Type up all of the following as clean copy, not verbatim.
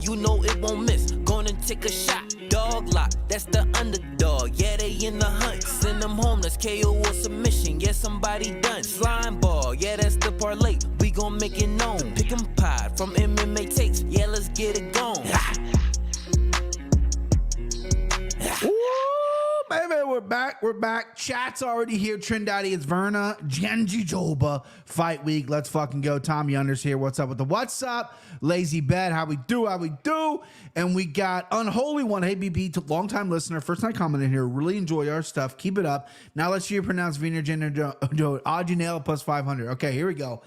You know it won't miss. Gonna take a shot. Dog lock, that's the underdog. Yeah, they in the hunt. Send them home, let's KO or submission. Yeah, somebody done. Slime ball, yeah, that's the parlay. We gon' make it known. Pick 'em pod from MMA tapes. Yeah, let's get it going. Ooh, baby, we're back. Chat's already here. Trend Daddy, it's Verna, Jandiroba, fight week. Let's fucking go. Tommy Unders here. What's up with the what's up? Lazy Bet, how we do? And we got Unholy One. Hey, BB, long-time listener, first-time comment in here. Really enjoy our stuff. Keep it up. Now let's hear you pronounce Vina Jandiroba. Odd you nail it plus 500. Okay, here we go.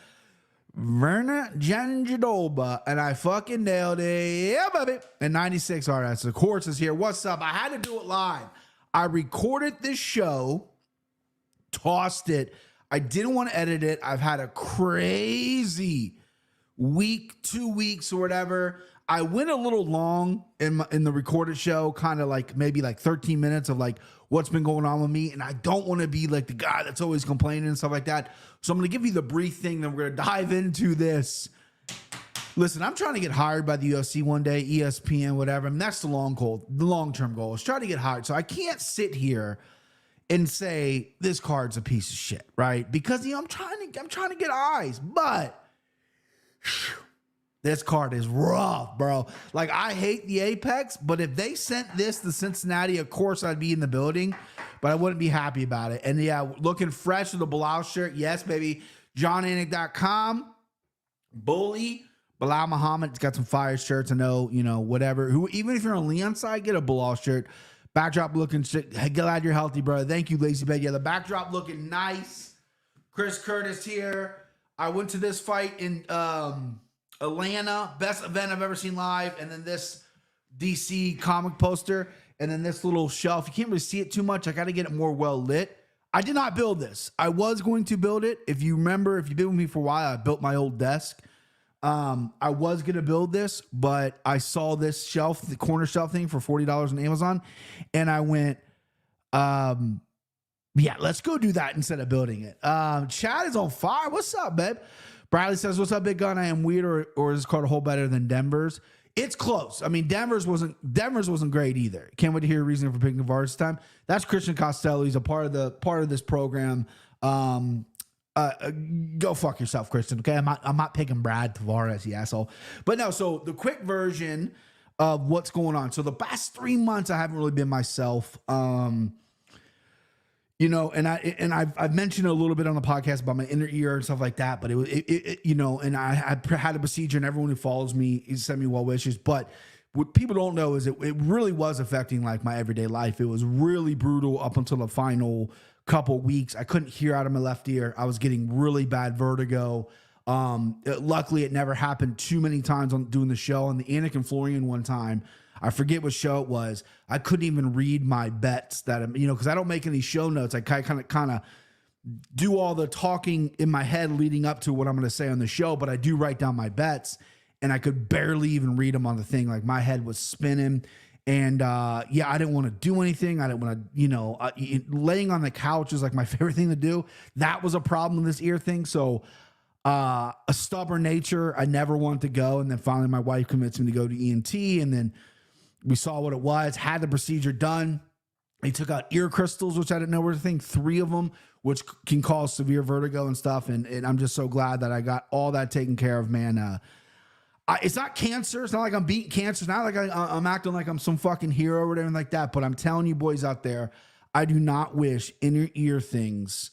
Verna Jandiroba, and I fucking nailed it. Yeah, baby. And 96 RS, of course, is here. What's up? I had to do it live. I recorded this show, tossed it. I didn't want to edit it. I've had a crazy week, 2 weeks or whatever. I went a little long in the recorded show, kind of like maybe like 13 minutes of like what's been going on with me. And I don't want to be like the guy that's always complaining and stuff like that. So I'm going to give you the brief thing, then we're going to dive into this. Listen, I'm trying to get hired by the UFC one day, ESPN, whatever. And that's the long-term goal is try to get hired. So I can't sit here and say this card's a piece of shit, right? Because I'm trying to get eyes, but this card is rough, bro. Like, I hate the Apex, but if they sent this to Cincinnati, of course I'd be in the building, but I wouldn't be happy about it. And yeah, looking fresh with the Bilal shirt. Yes, baby. JohnAnik.com. Bully. Bilal Muhammad's got some fire shirts. I know, whatever. Even if you're on Leon's side, get a Bilal shirt. Backdrop looking shit. Glad you're healthy, brother. Thank you, Lazy Bed. Yeah, the backdrop looking nice. Chris Curtis here. I went to this fight in Atlanta, best event I've ever seen live, and then this DC comic poster, and then this little shelf. You can't really see it too much. I got to get it more well lit. I did not build this. I was going to build it. If you remember, if you've been with me for a while, I built my old desk. I was going to build this, but I saw this shelf, the corner shelf thing for $40 on Amazon, and I went, yeah, let's go do that instead of building it. Chad is on fire. What's up, babe? Bradley says, what's up, big gun? I am weird, or is this card a whole better than Denver's? It's close. I mean, Denver's wasn't great either. Can't wait to hear your reason for picking Tavares this time. That's Christian Costello. He's a part of this program. Go fuck yourself, Christian. Okay, I'm not picking Brad Tavares, you asshole. But no, so the quick version of what's going on. So the past 3 months, I haven't really been myself. I've mentioned a little bit on the podcast about my inner ear and stuff like that, but and I had a procedure, and everyone who follows me sent me well wishes. But what people don't know is it really was affecting like my everyday life. It was really brutal up until the final couple weeks. I couldn't hear out of my left ear. I was getting really bad vertigo. Luckily, it never happened too many times on doing the show. On the Anakin Florian one time, I forget what show it was. I couldn't even read my bets that because I don't make any show notes. I kind of do all the talking in my head leading up to what I'm going to say on the show, but I do write down my bets, and I could barely even read them on the thing. Like, my head was spinning, and I didn't want to do anything. I didn't want to, laying on the couch is like my favorite thing to do. That was a problem with this ear thing. So a stubborn nature, I never wanted to go, and then finally my wife convinced me to go to ENT, and then we saw what it was, had the procedure done. They took out ear crystals, which I didn't know were a thing, 3 of them, which can cause severe vertigo and stuff. And I'm just so glad that I got all that taken care of, man. It's not cancer. It's not like I'm beating cancer. It's not like I'm acting like I'm some fucking hero or whatever like that. But I'm telling you boys out there, I do not wish inner ear things,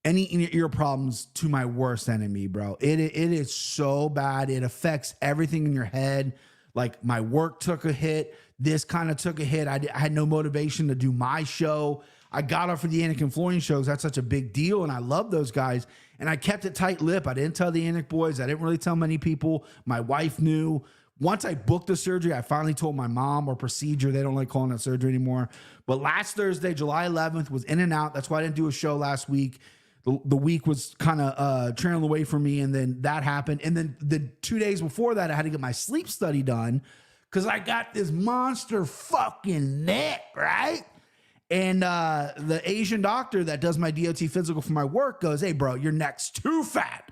any inner ear problems to my worst enemy, bro. It is so bad. It affects everything in your head. Like, my work took a hit. This kind of took a hit. I had no motivation to do my show. I got up for the Anakin Florian shows. That's such a big deal, and I love those guys. And I kept it tight-lipped. I didn't tell the Anik boys. I didn't really tell many people. My wife knew. Once I booked the surgery, I finally told my mom, or procedure. They don't like calling it surgery anymore. But last Thursday, July 11th, was in and out. That's why I didn't do a show last week. The week was kind of trailing away from me, and then that happened. And then the 2 days before that, I had to get my sleep study done because I got this monster fucking neck, right? And the Asian doctor that does my DOT physical for my work goes, hey, bro, your neck's too fat,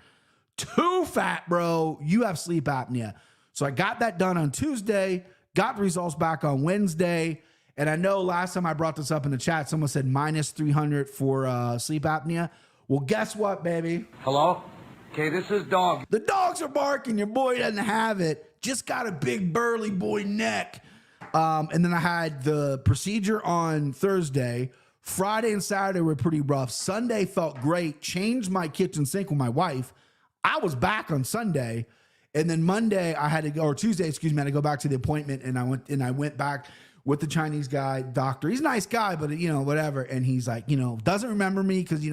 bro. You have sleep apnea. So I got that done on Tuesday, got the results back on Wednesday. And I know last time I brought this up in the chat, someone said minus 300 for sleep apnea. Well, guess what, baby? Hello? Okay, this is Dog. The dogs are barking. Your boy doesn't have it. Just got a big burly boy neck. And then I had the procedure on Thursday. Friday and Saturday were pretty rough. Sunday felt great. Changed my kitchen sink with my wife. I was back on Sunday. And then Monday I had to go, or Tuesday, excuse me, I had to go back to the appointment, and I went back with the Chinese guy, doctor. He's a nice guy, but whatever. And he's like, doesn't remember me because,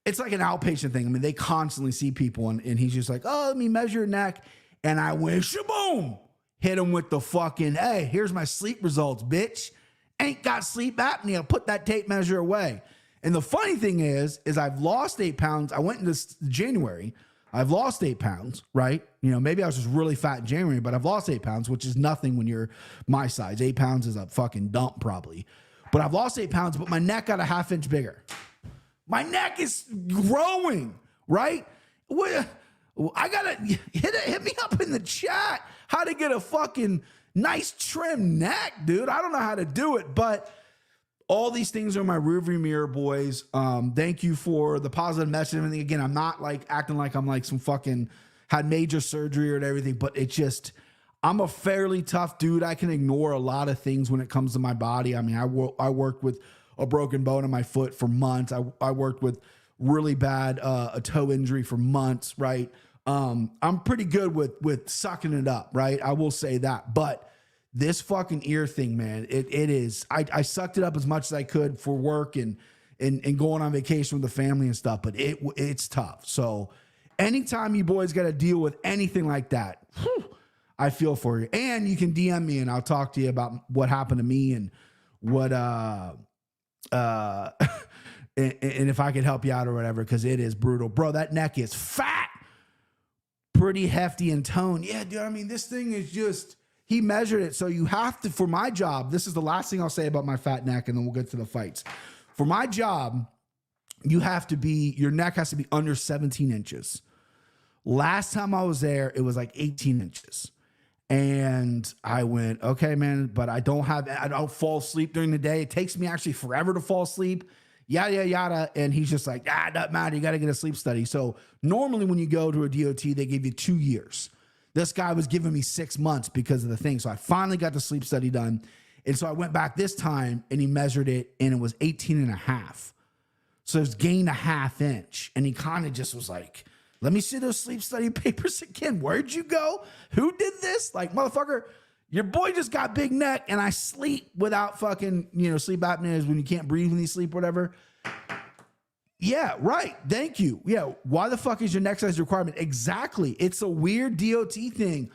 it's like an outpatient thing. I mean, they constantly see people, and he's just like, oh, let me measure your neck. And I went, shaboom, hit him with the fucking, hey, here's my sleep results, bitch. Ain't got sleep apnea. Put that tape measure away. And the funny thing is I've lost 8 pounds. I went into January. I've lost 8 pounds, right? Maybe I was just really fat in January, but I've lost 8 pounds, which is nothing when you're my size. 8 pounds is a fucking dump probably. But I've lost 8 pounds, but my neck got a ½ inch bigger. My neck is growing, right? I gotta hit me up in the chat how to get a fucking nice trim neck, dude. I don't know how to do it, but all these things are my rearview mirror, boys. Thank you for the positive message and everything. Again, I'm not like acting like I'm like some fucking had major surgery or everything, but it just, I'm a fairly tough dude. I can ignore a lot of things when it comes to my body. I mean, I worked with a broken bone in my foot for months. I worked with really bad a toe injury for months, right? I'm pretty good with sucking it up, right? I will say that. But this fucking ear thing, man, it is. I sucked it up as much as I could for work and going on vacation with the family and stuff, but it's tough. So anytime you boys got to deal with anything like that, I feel for you. And you can DM me and I'll talk to you about what happened to me and what and if I could help you out or whatever, because it is brutal. Bro, that neck is fat, pretty hefty in tone. Yeah, dude, I mean, this thing is just, he measured it. So you have to, for my job, this is the last thing I'll say about my fat neck, and then we'll get to the fights. For my job, you have to be, your neck has to be under 17 inches. Last time I was there, it was like 18 inches. And I went, okay, man, but I don't fall asleep during the day. It takes me actually forever to fall asleep, yada, yada, yada. And he's just like, it doesn't matter. You got to get a sleep study. So normally when you go to a DOT, they give you 2 years. This guy was giving me 6 months because of the thing. So I finally got the sleep study done. And so I went back this time and he measured it and it was 18 and a half. So it's gained a ½ inch. And he kind of just was like, let me see those sleep study papers again. Where'd you go? Who did this? Like, motherfucker, your boy just got big neck and I sleep without fucking, sleep apnea is when you can't breathe when you sleep, whatever. Yeah, right. Thank you. Yeah. Why the fuck is your neck size requirement? Exactly. It's a weird DOT thing.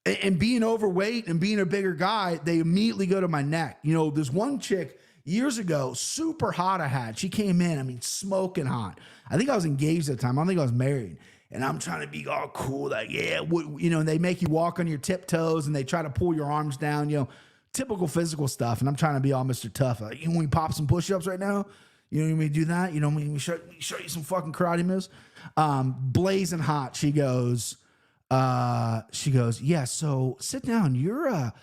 And being overweight and being a bigger guy, they immediately go to my neck. There's one chick years ago, super hot I had. She came in, I mean, smoking hot. I think I was engaged at the time. I don't think I was married. And I'm trying to be all cool, like, yeah, and they make you walk on your tiptoes and they try to pull your arms down, typical physical stuff. And I'm trying to be all Mr. Tough. Like, when we pop some push-ups right now, you want me to do that? When we show you some fucking karate moves? Blazing hot. She goes, yeah, so sit down. You're,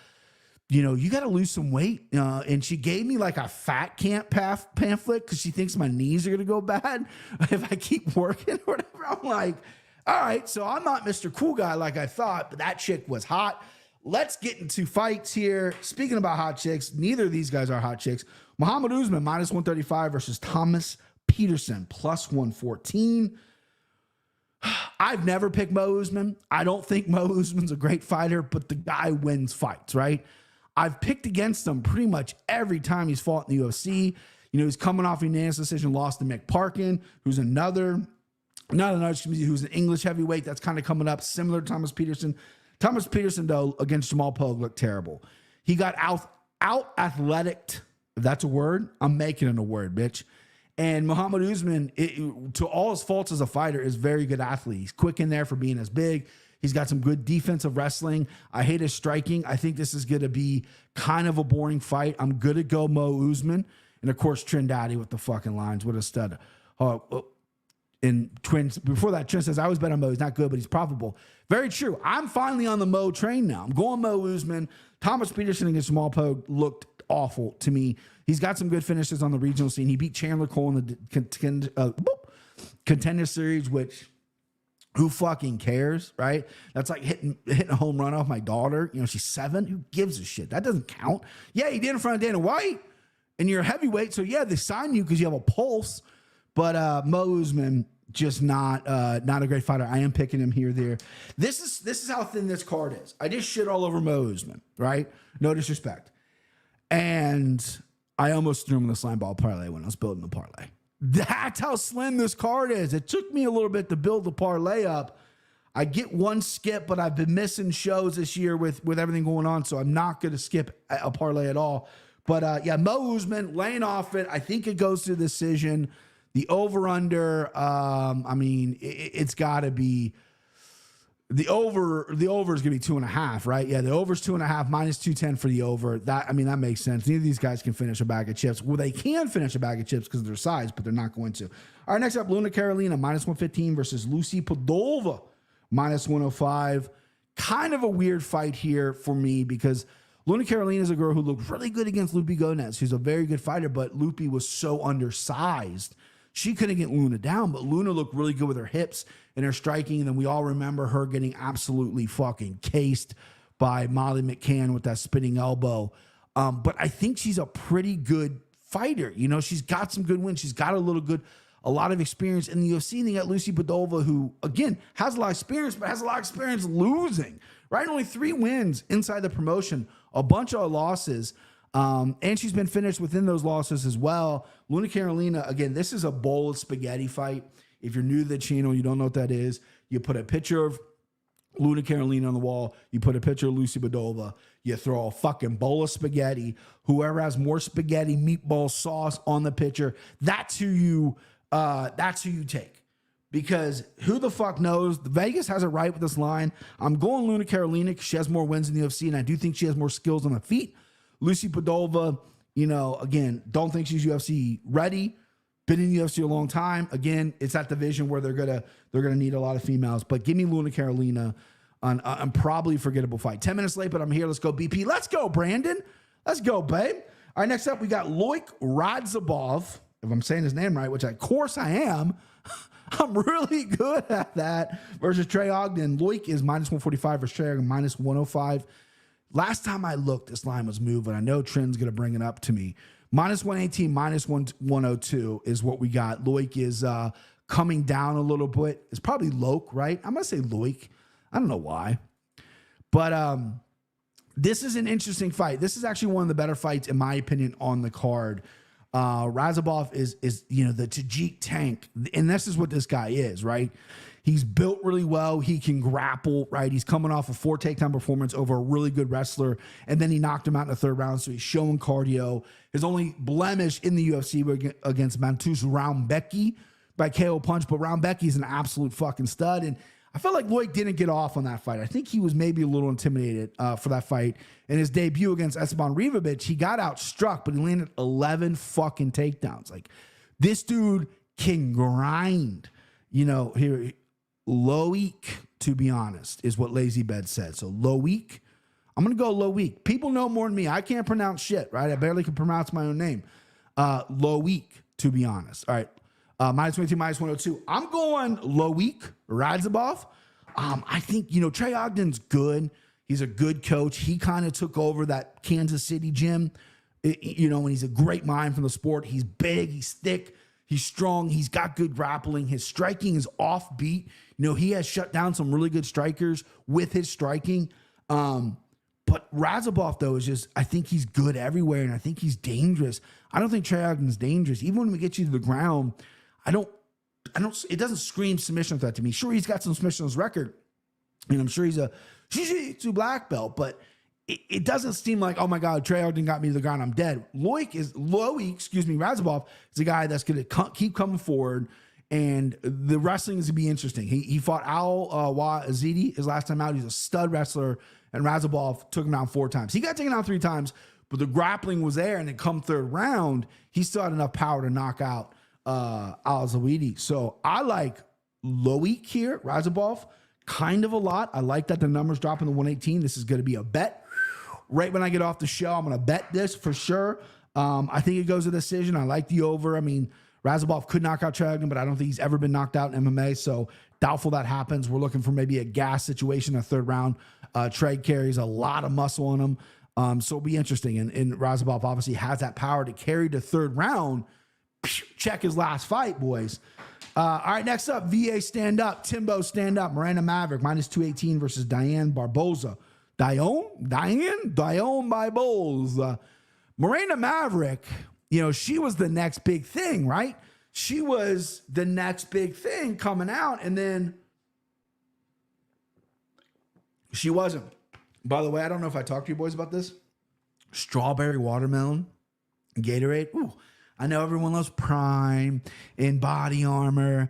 you got to lose some weight. And she gave me like a fat camp pamphlet because she thinks my knees are going to go bad if I keep working or whatever. I'm like, all right, so I'm not Mr. Cool Guy like I thought, but that chick was hot. Let's get into fights here. Speaking about hot chicks, neither of these guys are hot chicks. Muhammad Usman, minus 135 versus Thomas Peterson, plus 114. I've never picked Mo Usman. I don't think Mo Usman's a great fighter, but the guy wins fights, right? I've picked against him pretty much every time he's fought in the UFC. He's coming off a unanimous decision, lost to Mick Parkin, who's who's an English heavyweight that's kind of coming up, similar to Thomas Peterson. Thomas Peterson, though, against Jamal Pogue looked terrible. He got out athletic, if that's a word. I'm making it a word, bitch. And Muhammad Usman, to all his faults as a fighter, is a very good athlete. He's quick in there for being as big. He's got some good defensive wrestling. I hate his striking. I think this is going to be kind of a boring fight. I'm good to go Mo Usman. And, of course, Trindade with the fucking lines. What a stud. And Twins, before that, Trent says, I always bet on Mo. He's not good, but he's profitable. Very true. I'm finally on the Mo train now. I'm going Mo Usman. Thomas Peterson against Jamal Pogue looked awful to me. He's got some good finishes on the regional scene. He beat Chandler Cole in the contender series, which who fucking cares, right? That's like hitting a home run off my daughter. You know, she's 7. Who gives a shit? That doesn't count. Yeah, he did in front of Dana White, and you're a heavyweight, so yeah, they signed you because you have a pulse. But Mo Usman, just not a great fighter. I am picking him here, there. This is how thin this card is. I just shit all over Mo Usman, right? No disrespect. And I almost threw him in the slime ball parlay when I was building the parlay. That's how slim this card is. It took me a little bit to build the parlay up. I get one skip, but I've been missing shows this year with everything going on, so I'm not going to skip a parlay at all. But yeah, Mo Usman laying off it. I think it goes to decision. The over-under, I mean, it's got to be the over. The over is going to be 2.5, right? Yeah, the over is 2.5, minus 210 for the over. That makes sense. Neither of these guys can finish a bag of chips. Well, they can finish a bag of chips because of their size, but they're not going to. All right, next up, Luna Carolina, minus 115 versus Lucy Pudilova, minus 105. Kind of a weird fight here for me because Luna Carolina is a girl who looked really good against Lupi Gomez. She's a very good fighter, but Lupi was so undersized. She couldn't get Luna down, but Luna looked really good with her hips and her striking. And then we all remember her getting absolutely fucking cased by Molly McCann with that spinning elbow. But I think she's a pretty good fighter. You know, she's got some good wins. She's got a lot of experience in the UFC. And you got Lucy Pudilova, who, again, has a lot of experience, but has a lot of experience losing, right? Only 3 wins inside the promotion, a bunch of losses. And she's been finished within those losses as well. Luna Carolina, again, this is a bowl of spaghetti fight. If you're new to the channel, you don't know what that is. You put a picture of Luna Carolina on the wall. You put a picture of Lucy Pudilova. You throw a fucking bowl of spaghetti. Whoever has more spaghetti meatball sauce on the picture, that's who you take. Because who the fuck knows? Vegas has it right with this line. I'm going Luna Carolina because she has more wins in the UFC, and I do think she has more skills on the feet. Lucy Pudilova, you know, again, don't think she's UFC ready. Been in UFC a long time. Again, it's that division where they're gonna need a lot of females. But give me Luna Carolina on probably forgettable fight. 10 minutes late, but I'm here. Let's go, BP. Let's go, Brandon. Let's go, babe. All right, next up, we got Loik Radzhabov, if I'm saying his name right, which of course I am. I'm really good at that. Versus Trey Ogden. Loik is minus 145 versus Trey Ogden minus 105. Last time I looked, this line was moving. I know Trent's going to bring it up to me. Minus 118, minus 102 is what we got. Loik is coming down a little bit. It's probably Loik, right? I'm going to say Loik. I don't know why. But this is an interesting fight. This is actually one of the better fights, in my opinion, on the card. Radzhabov is the Tajik tank. And this is what this guy is, right? He's built really well. He can grapple, right? He's coming off a 4 takedown performance over a really good wrestler, and then he knocked him out in the 3rd round, so he's showing cardio. His only blemish in the UFC was against Mantus Raumbeki by KO punch, but Raumbeki an absolute fucking stud, and I felt like Loik didn't get off on that fight. I think he was maybe a little intimidated for that fight. In his debut against Esteban Rivovic, he got outstruck, but he landed 11 fucking takedowns. Like, this dude can grind. You know, here, Loik, to be honest, is what Lazy Bed said. So Loik, I'm going to go Loik. People know more than me. I can't pronounce shit, right? I barely can pronounce my own name. Loik, to be honest. All right. Minus 22, minus 102. I'm going Loik Radzhabov. I think, Trey Ogden's good. He's a good coach. He kind of took over that Kansas City gym, and he's a great mind from the sport. He's big. He's thick. He's strong. He's got good grappling. His striking is offbeat. He has shut down some really good strikers with his striking. But Radzhabov, though, is just, I think he's good everywhere, and I think he's dangerous. I don't think Trey Ogden's dangerous. Even when we get you to the ground, it doesn't scream submission threat to me. Sure, he's got some submission on his record, and I'm sure he's a jiu-jitsu black belt, but it doesn't seem like, oh my God, Trey Ogden got me to the ground, I'm dead. Radzhabov is a guy that's going to keep coming forward, and the wrestling is going to be interesting. He fought Al Azidi his last time out. He's a stud wrestler, and Radzhabov took him down 4 times. He got taken down 3 times, but the grappling was there, and then come 3rd round, he still had enough power to knock out Al-Zawidi. So I like Loic here, Radzhabov, kind of a lot. I like that the numbers drop in the 118. This is going to be a bet. Right when I get off the show, I'm going to bet this for sure. I think it goes to decision. I like the over. I mean, Radzhabov could knock out Choi, but I don't think he's ever been knocked out in MMA, so doubtful that happens. We're looking for maybe a gas situation in the third round. Choi carries a lot of muscle on him, so it'll be interesting. And Radzhabov obviously has that power to carry the third round. Check his last fight, boys. All right, next up, VA stand up. Timbo stand up. Miranda Maverick, minus 218 versus Diane Barbosa. Diane Barbosa. Miranda Maverick, you know, she was the next big thing, right? She was the next big thing coming out, and then she wasn't. By the way, I don't know if I talked to you boys about this. Strawberry watermelon, Gatorade. Ooh, I know everyone loves Prime and Body Armor.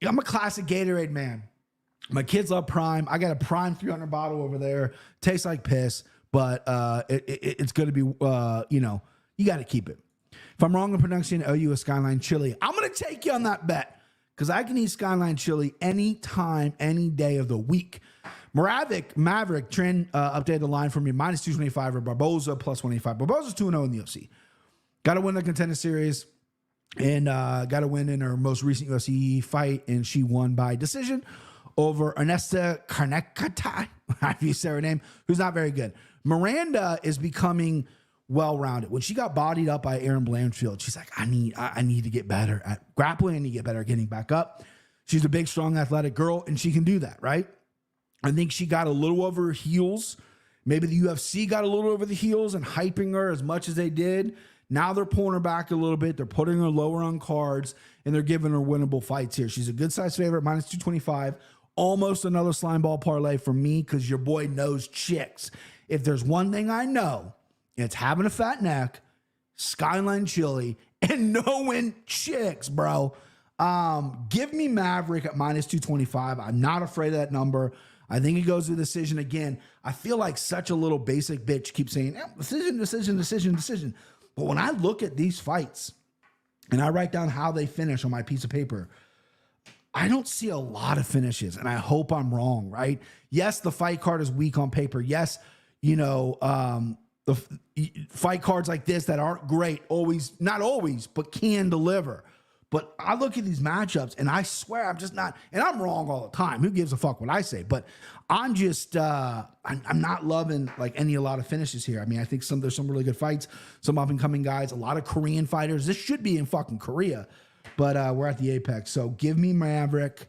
I'm a classic Gatorade man. My kids love Prime. I got a Prime 300 bottle over there. Tastes like piss, but it's going to be, you know, you got to keep it. If I'm wrong in pronouncing it, OU is Skyline Chili. I'm going to take you on that bet because I can eat Skyline Chili anytime, any day of the week. Maverick trend updated the line for me, minus 225 or Barbosa, plus 185. Barbosa's 2-0 in the UFC. Got to win the Contender Series and got to win in her most recent UFC fight, and she won by decision over Ernesta Carnecata, if you say her name, who's not very good. Miranda is becoming well-rounded. When she got bodied up by Erin Blanchfield, she's like, I need to get better at grappling. I need to get better at getting back up. She's a big, strong, athletic girl, and she can do that, right? I think she got a little over her heels. Maybe the UFC got a little over the heels and hyping her as much as they did. Now they're pulling her back a little bit. They're putting her lower on cards, and they're giving her winnable fights here. She's a good-sized favorite, minus 225. Almost another slime ball parlay for me because your boy knows chicks. If there's one thing I know, it's having a fat neck, Skyline Chili, and knowing chicks, bro. Give me Maverick at minus 225. I'm not afraid of that number. I think it goes to decision again. I feel like such a little basic bitch keeps saying, decision. But when I look at these fights and I write down how they finish on my piece of paper, I don't see a lot of finishes, and I hope I'm wrong, right? Yes, the fight card is weak on paper. Yes, you know, the fight cards like this that aren't great, not always, but can deliver. But I look at these matchups, and I swear I'm just not, and I'm wrong all the time. Who gives a fuck what I say? But I'm just, I'm not loving like a lot of finishes here. I mean, I think there's some really good fights, some up-and-coming guys, a lot of Korean fighters. This should be in fucking Korea. But we're at the Apex. So give me Maverick.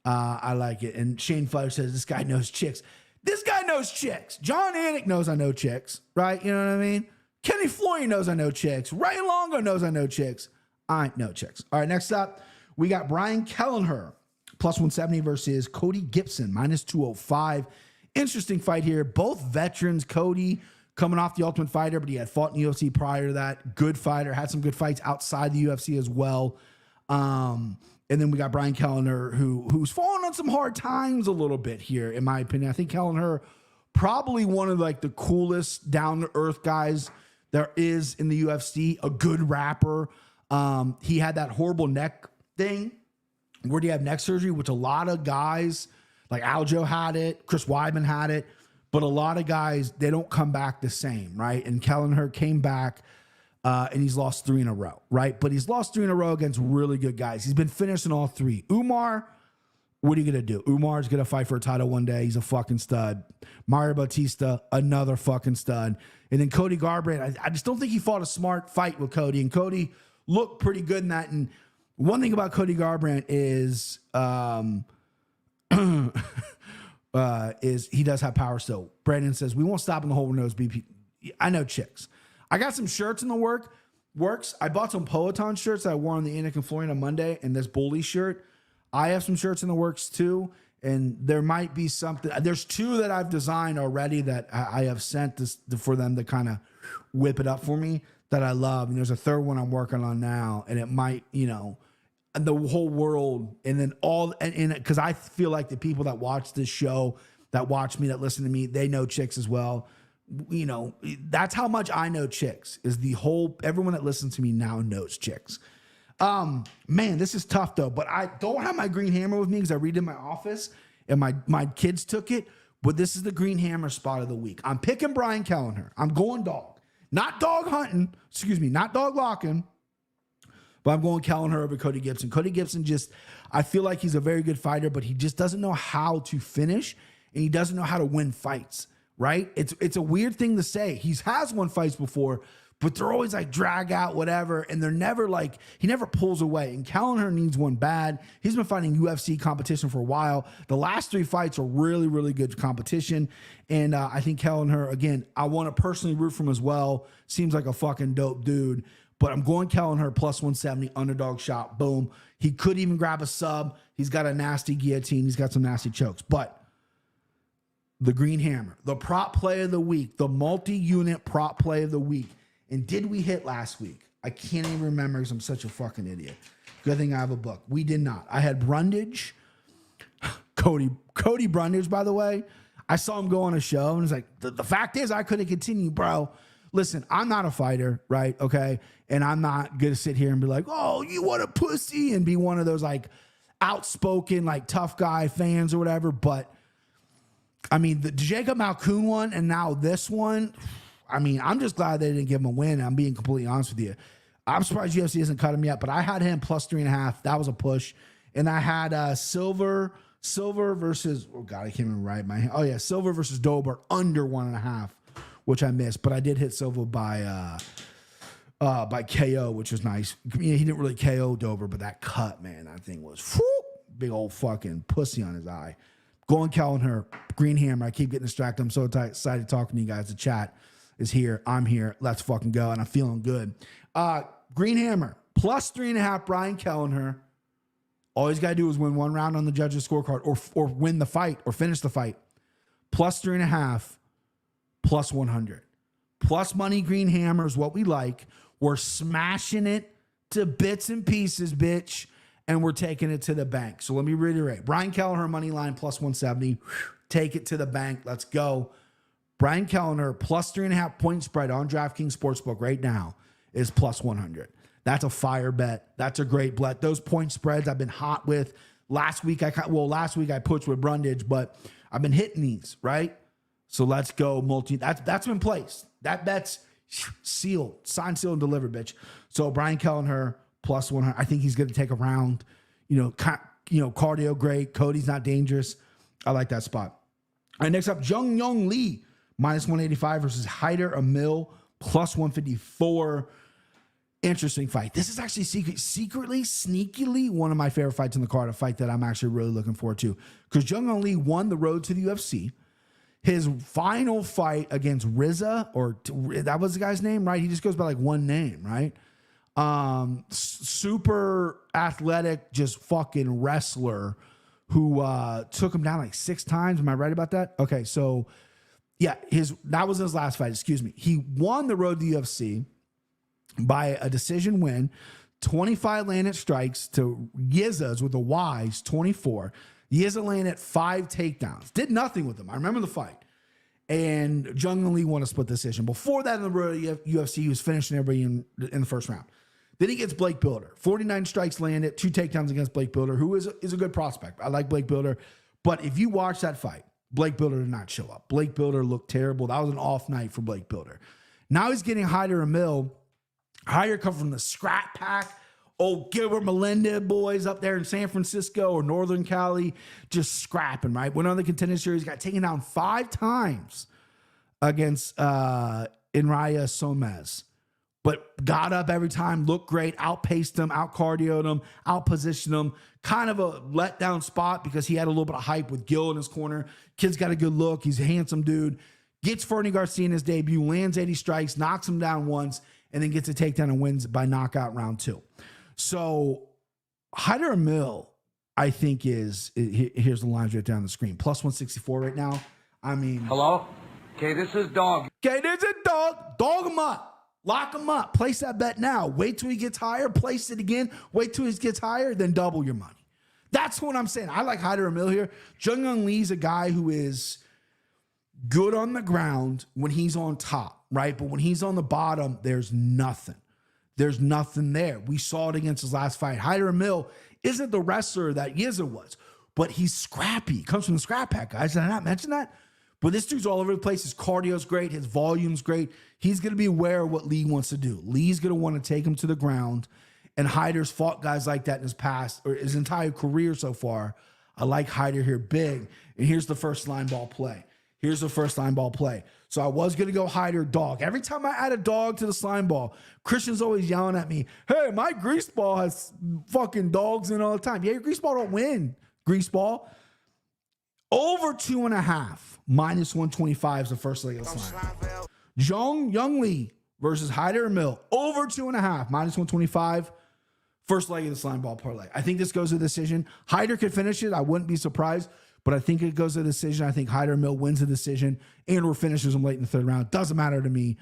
I like it. And Shane Fudge says, this guy knows chicks. This guy knows chicks. John Anik knows I know chicks, right? You know what I mean? Kenny Floyd knows I know chicks. Ray Longo knows I know chicks. I know chicks. All right, next up, we got Brian Kelleher, plus 170 versus Cody Gibson, minus 205. Interesting fight here. Both veterans. Cody coming off the Ultimate Fighter, but he had fought in the UFC prior to that. Good fighter. Had some good fights outside the UFC as well. And then we got Brian Kelleher, who's fallen on some hard times a little bit here, in my opinion. I think Kelleher, probably one of like the coolest down-to-earth guys there is in the UFC. A good rapper. He had that horrible neck thing. Where do you have neck surgery? Which a lot of guys, like Algeo had it, Chris Weidman had it, but a lot of guys, they don't come back the same, right? And Kelleher came back, and he's lost 3 in a row, right? But he's lost 3 in a row against really good guys. He's been finishing all 3. Umar, what are you going to do? Umar's going to fight for a title one day. He's a fucking stud. Mario Bautista, another fucking stud. And then Cody Garbrandt, I just don't think he fought a smart fight with Cody. And Cody looked pretty good in that. And one thing about Cody Garbrandt is he does have power still. Brandon says, we won't stop in the hole with nose BP. I know chicks. I got some shirts in the works. I bought some Peloton shirts that I wore on the Anik and Florian on Monday, and this Bully shirt. I have some shirts in the works too, and there might be something. There's 2 that I've designed already that I have sent for them to kind of whip it up for me that I love. And there's a 3rd one I'm working on now, and it might, you know, the whole world, and then because I feel like the people that watch this show, that watch me, that listen to me, they know chicks as well. You know, that's how much I know chicks, is everyone that listens to me now knows chicks. Man, this is tough though, but I don't have my green hammer with me because I read it in my office and my kids took it, but this is the green hammer spot of the week. I'm picking Brian Kelleher. I'm going dog. Not dog hunting, not dog locking, but I'm going Kelleher over Cody Gibson. Cody Gibson I feel like he's a very good fighter, but he just doesn't know how to finish and he doesn't know how to win fights, right? It's a weird thing to say. He has won fights before, but they're always like drag out, whatever, and they're never like, he never pulls away. And Kelleher needs one bad. He's been fighting UFC competition for a while. The last 3 fights are really, really good competition. And I think Kelleher, again, I want to personally root for him as well. Seems like a fucking dope dude. But I'm going Kelleher plus 170, underdog shot, boom. He could even grab a sub. He's got a nasty guillotine. He's got some nasty chokes. But the green hammer, the prop play of the week, the multi-unit prop play of the week. And did we hit last week? I can't even remember because I'm such a fucking idiot. Good thing I have a book. We did not. I had Brundage. Cody Brundage, by the way. I saw him go on a show and it's like, the fact is I couldn't continue, bro. Listen, I'm not a fighter, right? Okay. And I'm not going to sit here and be like, oh, you want a pussy and be one of those like outspoken, like tough guy fans or whatever. But I mean, the Jacob Malkoon one and now this one, I mean, I'm just glad they didn't give him a win. I'm being completely honest with you. I'm surprised UFC hasn't cut him yet, but I had him plus 3.5. That was a push. And I had Silva versus, oh God, I can't remember right. Silva versus Dober under 1.5, which I missed. But I did hit Silva by KO, which was nice. He didn't really KO Dober, but that cut, man, that thing was big old fucking pussy on his eye. Going Kelleher, green hammer. I keep getting distracted. I'm so excited talking to you guys. The chat is here. I'm here. Let's fucking go. And I'm feeling good. Green hammer, plus 3.5, Brian Kelleher. All he's got to do is win one round on the judge's scorecard or win the fight or finish the fight. Plus 3.5, plus 100. Plus money green hammer is what we like. We're smashing it to bits and pieces, bitch. And we're taking it to the bank. So let me reiterate. Brian Kelleher, money line, plus 170. Take it to the bank. Let's go. Brian Kelleher, plus 3.5 point spread on DraftKings Sportsbook right now is plus 100. That's a fire bet. That's a great bet. Those point spreads I've been hot with. Last week I pushed with Brundage, but I've been hitting these, right? So let's go That's been placed. That bet's sealed, signed, sealed, and delivered, bitch. So Brian Kelleher plus 100. I think he's going to take a round. Cardio great. Cody's not dangerous. I like that spot. All right, next up, Jung Young Lee minus 185 versus Hyder Amil plus 154. Interesting fight. This is actually secretly, sneakily one of my favorite fights in the card, a fight that I'm actually really looking forward to. Because Jung Young Lee won the road to the UFC. His final fight against Rizza, that was the guy's name, right? He just goes by like one name, right? Super athletic, just fucking wrestler who took him down like 6 times. Am I right about that? Okay, so yeah, that was his last fight, excuse me. He won the road to the UFC by a decision win, 25 landed strikes to Yizza's with the Y's 24. Yizza landed 5 takedowns. Did nothing with them. I remember the fight. And Jung Young Lee won a split decision. Before that in the road to UFC, he was finishing everybody in the first round. Then he gets Blake Builder. 49 strikes landed, 2 takedowns against Blake Builder, who is a good prospect. I like Blake Builder. But if you watch that fight, Blake Builder did not show up. Blake Builder looked terrible. That was an off night for Blake Builder. Now he's getting Hyder Amil. Hyder come from the scrap pack. Old Gilbert Melendez boys up there in San Francisco or Northern Cali just scrapping, right? Went on the Contender Series, got taken down 5 times against Inraya Somez. But got up every time, looked great, outpaced them, out-cardioed them, out-positioned them. Kind of a letdown spot because he had a little bit of hype with Gil in his corner. Kid's got a good look. He's a handsome dude. Gets Fernie Garcia in his debut, lands 80 strikes, knocks him down once, and then gets a takedown and wins by knockout round 2. So Hyder Amil, I think here's the lines right down the screen. Plus 164 right now. I mean. Hello? Okay, this is Dog. Okay, there's a dog. Dog him up. Lock him up. Place that bet now. Wait till he gets higher. Place it again. Wait till he gets higher. Then double your money. That's what I'm saying. I like Hyder Amil here. Jung Young Lee's a guy who is good on the ground when he's on top, right? But when he's on the bottom, there's nothing. There's nothing there. We saw it against his last fight. Amil isn't the wrestler that Yiza was, but he's scrappy. He comes from the scrap pack, guys. Did I not mention that? But this dude's all over the place. His cardio's great. His volume's great. He's going to be aware of what Lee wants to do. Lee's going to want to take him to the ground. And Hyder's fought guys like that in his past, or his entire career so far. I like Hyder here big. And here's the first line ball play. So I was going to go Hyder dog. Every time I add a dog to the slime ball, Christian's always yelling at me, hey, my grease ball has fucking dogs in all the time. Yeah, your grease ball don't win, grease ball. Over 2.5, minus 125 is the first leg of the slime. Young Lee versus Amil. Over 2.5, minus 125. First leg of the slime ball parlay. I think this goes to decision. Hyder could finish it. I wouldn't be surprised, but I think it goes to decision. I think Amil wins the decision and or finishes him late in the third round. Doesn't matter to me.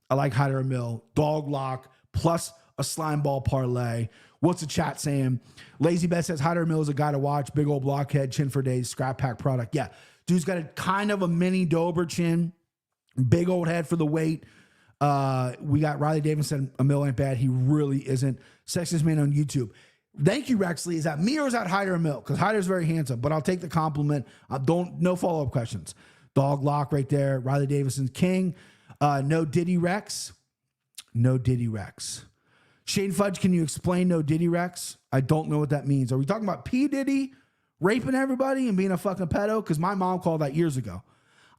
I like Amil. Dog lock plus a slime ball parlay. What's the chat saying? Lazy Bet says Amil is a guy to watch. Big old blockhead, chin for days, scrap pack product. Yeah, dude's got a kind of a mini Dober chin. Big old head for the weight. We got Riley Davidson. Amil ain't bad. He really isn't. Sexiest man on YouTube. Thank you, Rexley. Is that me or is that Amil? Because Hyder's very handsome, but I'll take the compliment. No follow-up questions. Dog lock right there. Riley Davidson's king. No Diddy Rex. No Diddy Rex. Shane Fudge, can you explain no Diddy Rex? I don't know what that means. Are we talking about P. Diddy raping everybody and being a fucking pedo? Because my mom called that years ago.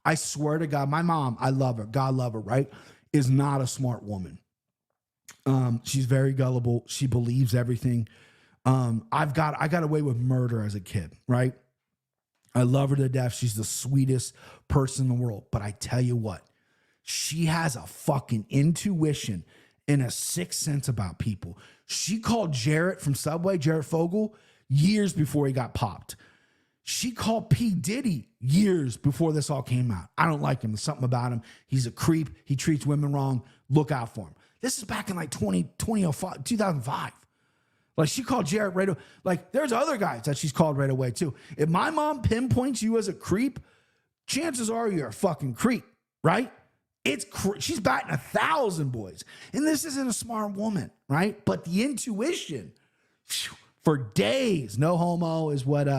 I swear to God, my mom, I love her, God love her, right, is not a smart woman. She's very gullible. She believes everything. I got away with murder as a kid, right? I love her to death. She's the sweetest person in the world. But I tell you what, she has a fucking intuition and a sixth sense about people. She called Jarrett from Subway, Jarrett Fogel, years before he got popped. She called P. Diddy years before this all came out. I don't like him. There's something about him. He's a creep. He treats women wrong. Look out for him. This is back in like 2005. Like she called Jarrett right away. Like there's other guys that she's called right away too. If my mom pinpoints you as a creep, chances are you're a fucking creep, right? She's batting 1,000, boys. And this isn't a smart woman, right? But the intuition, for days, no homo is what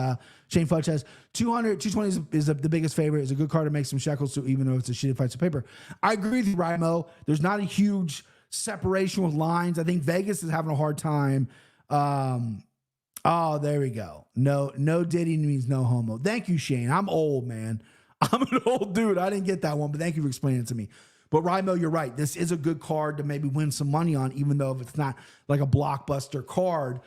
Shane Fudge has. 220 is the biggest favorite. It's a good card to make some shekels to, even though it's a shitty fight of paper. I agree with you, Rymo. There's not a huge separation with lines. I think Vegas is having a hard time. Oh, there we go. No Diddy means no homo. Thank you, Shane. I'm old, man. I'm an old dude. I didn't get that one, but thank you for explaining it to me. But Rymo, you're right. This is a good card to maybe win some money on, even though if it's not like a blockbuster card.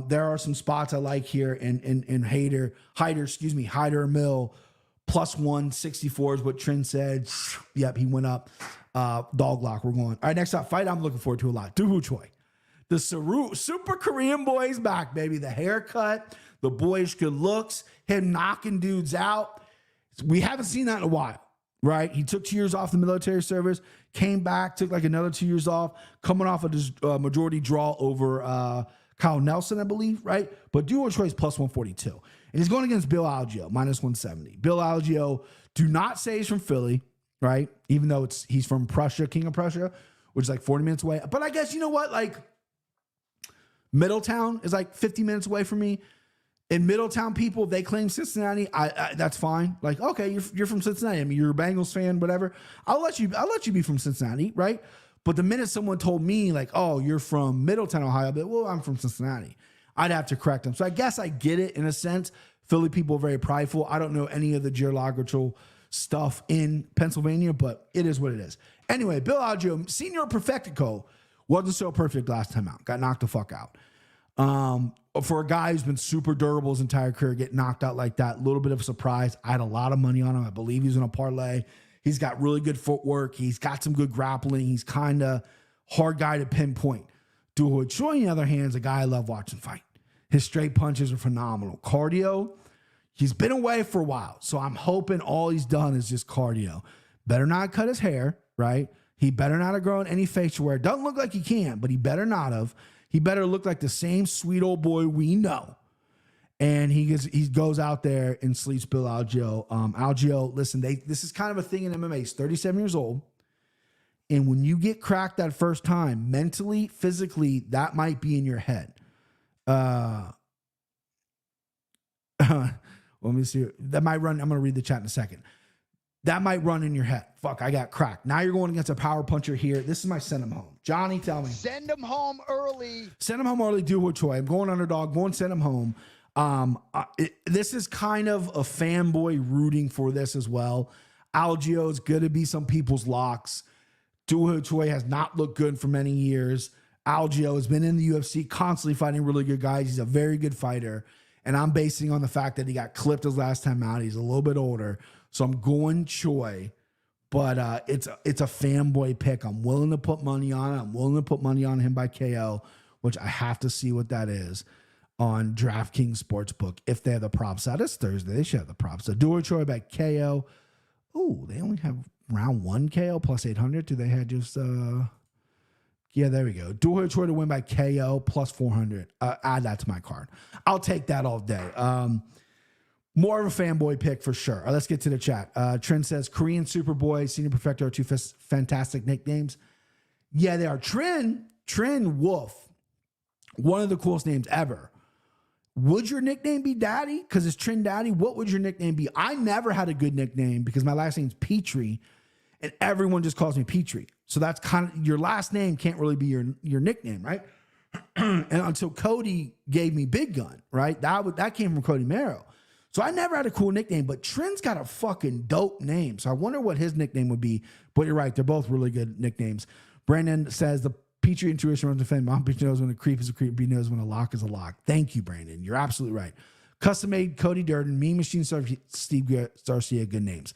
There are some spots I like here in Hyder Amil plus 164 is what Trin said. Yep, he went up. Dog lock, we're going. All right, next up, fight I'm looking forward to a lot. Choi. The Super Korean boy is back, baby. The haircut, the boyish good looks, him knocking dudes out. We haven't seen that in a while, right? He took 2 years off the military service, came back, took like another 2 years off, coming off a majority draw over Kyle Nelson, I believe, right? But Choi is plus 142. And he's going against Bill Algeo, minus 170. Bill Algeo, do not say he's from Philly, right? Even though he's from Prussia, King of Prussia, which is like 40 minutes away. But I guess, you know what? Like, Middletown is like 50 minutes away from me. In Middletown, people, they claim Cincinnati. That's fine. Like, okay, you're from Cincinnati. I mean, you're a Bengals fan, whatever. I'll let you be from Cincinnati, right? But the minute someone told me, like, oh, you're from Middletown, Ohio, I'd be like, well, I'm from Cincinnati. I'd have to correct them. So I guess I get it in a sense. Philly people are very prideful. I don't know any of the geological stuff in Pennsylvania, but it is what it is. Anyway, Bill Algeo, Senior Perfectico, wasn't so perfect last time out. Got knocked the fuck out. For a guy who's been super durable his entire career, get knocked out like that, a little bit of a surprise. I had a lot of money on him. I believe he's in a parlay. He's got really good footwork. He's got some good grappling. He's kind of hard guy to pinpoint. Choi, on the other hand, is a guy I love watching fight. His straight punches are phenomenal. Cardio, he's been away for a while, so I'm hoping all he's done is just cardio. Better not cut his hair, right? He better not have grown any facial hair. Doesn't look like he can, but he better not have. He better look like the same sweet old boy we know. And he goes out there and sleeps Bill Algeo. Algeo, listen, this is kind of a thing in MMA. He's 37 years old. And when you get cracked that first time, mentally, physically, that might be in your head. Let me see. That might run. I'm going to read the chat in a second. That might run in your head. Fuck, I got cracked. Now you're going against a power puncher here. This is my send him home. Johnny, tell me. Send him home early. Send him home early. Do with Choi. I'm going underdog. Going send him home. This is kind of a fanboy rooting for this as well. Algeo is going to be some people's locks. Duo Choi has not looked good for many years. Algeo has been in the UFC, constantly fighting really good guys. He's a very good fighter. And I'm basing on the fact that he got clipped his last time out. He's a little bit older. So I'm going Choi. But it's a fanboy pick. I'm willing to put money on it. I'm willing to put money on him by KO, which I have to see what that is on DraftKings Sportsbook. If they have the props out, it's Thursday. They should have the props. So Duo Choi by KO. Oh, they only have round 1 KO plus 800. Do they have just yeah, there we go. Duo Choi to win by KO plus 400. Add that to my card. I'll take that all day. More of a fanboy pick for sure. Let's get to the chat. Trent says Korean Superboy, Senior Perfecto are two fantastic nicknames. Yeah, they are. Trin Wolf, one of the coolest names ever. Would your nickname be Daddy? Because it's Trin Daddy. What would your nickname be? I never had a good nickname because my last name's Petrie, and everyone just calls me Petrie. So that's kind of, your last name can't really be your nickname, right? And until Cody gave me Big Gun, right? That came from Cody Merrow. So I never had a cool nickname, but Trin's got a fucking dope name. So I wonder what his nickname would be. But you're right, they're both really good nicknames. Brandon says the Petrie intuition runs the fan. Mom Petrie knows when a creep is a creep. He knows when a lock is a lock. Thank you, Brandon. You're absolutely right. Custom made Cody Durden, Mean Machine Steve Garcia, good names.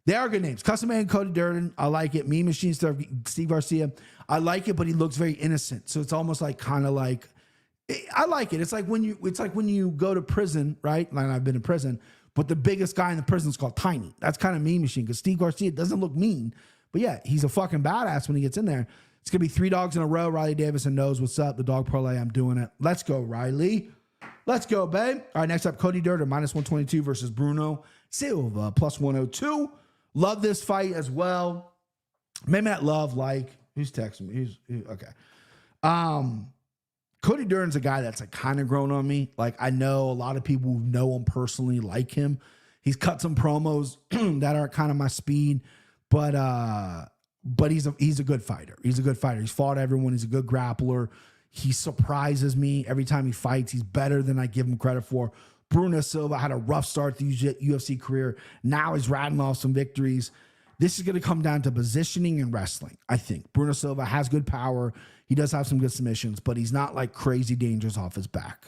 They are good names. Custom made Cody Durden, I like it. Mean Machine Steve Garcia, I like it, but he looks very innocent. So it's almost like kind of like, I like it. It's like when you go to prison, right? Like I've been in prison, but the biggest guy in the prison is called Tiny. That's kind of Mean Machine because Steve Garcia doesn't look mean, but yeah, he's a fucking badass when he gets in there. It's going to be 3 dogs in a row. Riley Davison knows what's up. The dog parlay, I'm doing it. Let's go, Riley. Let's go, babe. All right, next up, Cody Durden, minus 122 versus Bruno Silva, plus 102. Love this fight as well. Maybe not love, like. Who's texting me? Okay. Cody Durden's a guy that's like kind of grown on me. Like I know a lot of people who know him personally like him. He's cut some promos that aren't kind of my speed, but he's a good fighter. He's a good fighter. He's fought everyone. He's a good grappler. He surprises me every time he fights. He's better than I give him credit for. Bruno Silva had a rough start to his UFC career. Now he's rattling off some victories. This is going to come down to positioning and wrestling, I think. Bruno Silva has good power. He does have some good submissions, but he's not like crazy dangerous off his back.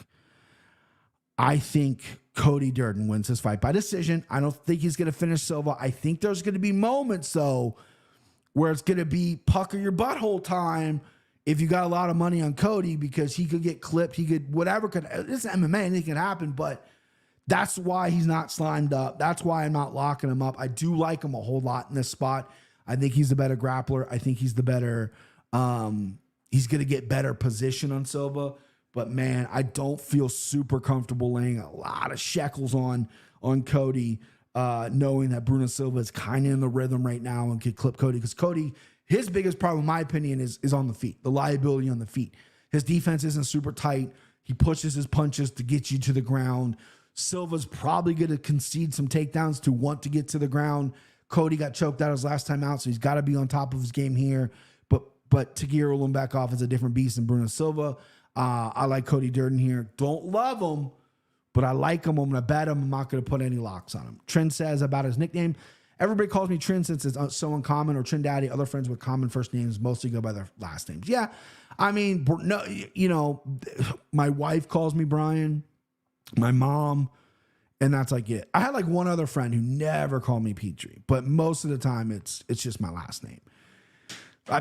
I think Cody Durden wins this fight by decision. I don't think he's going to finish Silva. I think there's going to be moments, though, where it's going to be pucker your butthole time if you got a lot of money on Cody because he could get clipped. He could, whatever could, it's MMA, anything can happen, but that's why he's not slimed up. That's why I'm not locking him up. I do like him a whole lot in this spot. I think he's the better grappler. I think he's the better, he's going to get better position on Silva. But man, I don't feel super comfortable laying a lot of shekels on Cody, knowing that Bruno Silva is kind of in the rhythm right now and could clip Cody. Because Cody, his biggest problem, in my opinion, is on the feet, the liability on the feet. His defense isn't super tight. He pushes his punches to get you to the ground. Silva's probably going to concede some takedowns to want to get to the ground. Cody got choked out his last time out, so he's got to be on top of his game here. But Tagir Ulanbekov is a different beast than Bruno Silva. I like Cody Durden here. Don't love him, but I like him. I'm going to bet him. I'm not going to put any locks on him. Trent says about his nickname, everybody calls me Trent since it's so uncommon, or Trent Daddy. Other friends with common first names mostly go by their last names. Yeah, I mean, no, you know, my wife calls me Brian, my mom, and that's like it. I had like one other friend who never called me Petrie, but most of the time it's just my last name.